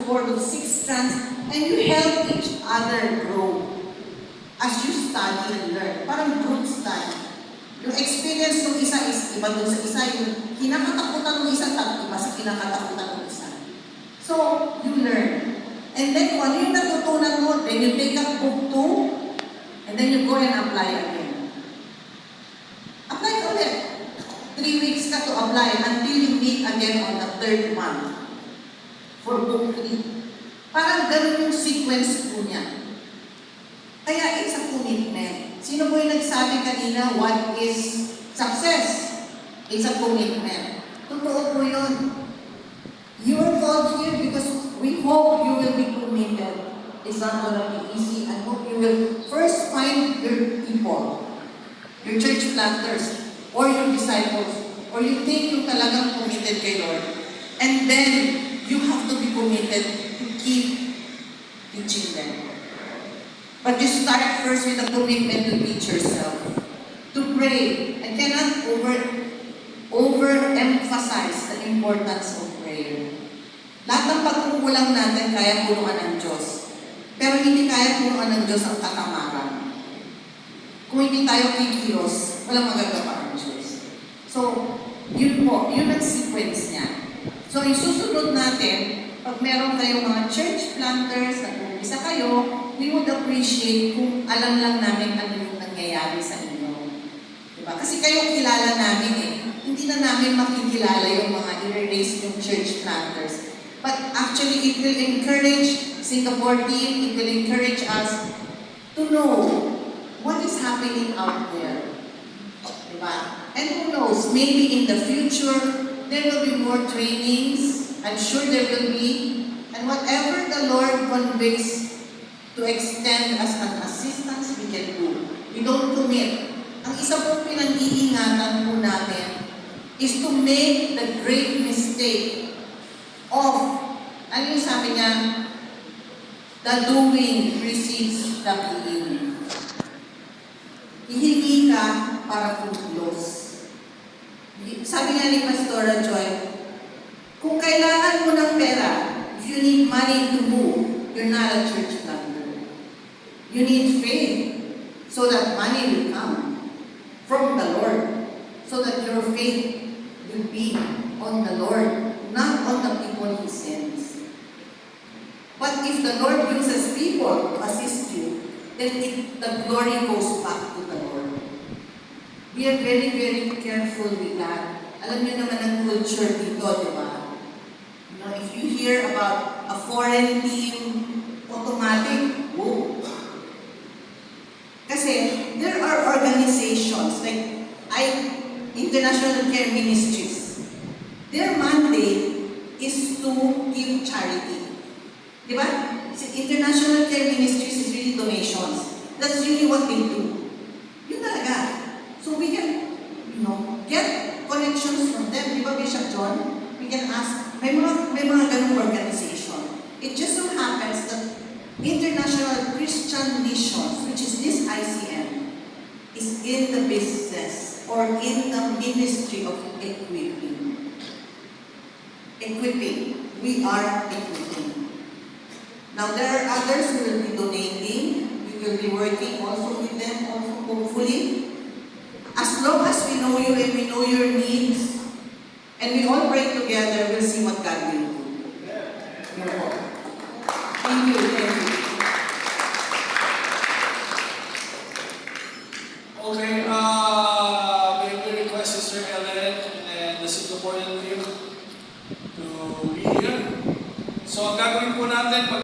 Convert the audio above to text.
cord of 6 strands, and you help each other grow as you study and learn. Parang group study. Yung experience ng isa is iba dun sa isa, yung kinakatakutan ng isa, iba sa kinakatakutan ng isa. So, you learn. And then, kung ano yung natutunan mo, then you take up book 2, and then you go and apply again. Apply ulit. 3 weeks ka to apply until you meet again on the 3rd month for book 3. Parang ganun yung sequence po niya. Kaya it's a commitment. Sino po yung nagsabi kanina, what is success? It's a commitment. Totoo po yun. You are called here because we hope you will be committed. It's not going to be easy. I hope you will first find your people, your church planters, or your disciples, or you think you're talagang committed kay Lord. And then, you have to be committed to keep teaching them. But you start first with a commitment to teach yourself, to pray. I cannot overemphasize the importance of prayer. Lahat ng pagkukulang natin kaya punuan ng Diyos. Pero hindi kaya punuan ng Diyos ang katamaran. Kung hindi tayo kikilos, walang magagawa ang Diyos. So, yun po, yun ang sequence niya. So, isusunod natin, pag meron kayong mga church planters, nag-umpisa kayo, we would appreciate kung alam lang namin ano yung nangyayari sa inyo. Diba? Kasi kayo kilala namin eh. Hindi na namin makikilala yung mga i-raise yung church planters. But actually, it will encourage Singapore team, it will encourage us to know what is happening out there. Diba? And who knows, maybe in the future, there will be more trainings. I'm sure there will be. And whatever the Lord conveys to extend as an assistance, we can do. We don't commit. Ang isa pong pinag-iingatan po namin is to make the great mistake of, ano yung sabi niya, the doing precedes the being. Hihingi ka para kumilos. Sabi nga ni Pastora Joy, kung kailangan mo ng pera, if you need money to move, you're not a church planter. You need faith so that money will come from the Lord, so that your faith will be on the Lord, not on the people He sends. But if the Lord uses people to assist you, then the glory goes back to the Lord. We are very, very careful with that. Alam niyo naman ang culture dito, di ba? You know, if you hear about a foreign team, automatic, whoa. Kasi there are organizations like International Care Ministries. Their mandate is to give charity. Di ba? International Care Ministries is really donations. That's really what they do. Yun talaga. So we can, get connections from them. Di ba, Bishop John? We can ask, may mga ganung organization. It just so happens that International Christian Missions, which is this ICM, is in the business or in the ministry of equipping. Equipping. We are equipping. Now, there are others who will be donating. We will be working also with them, also hopefully. As long as we know you and we know your needs, and we all pray together, we'll see what God will do. Thank you. Thank you. Okay, we request Sister Ellen and the Singaporean team to be here. So, ang gagawin po natin,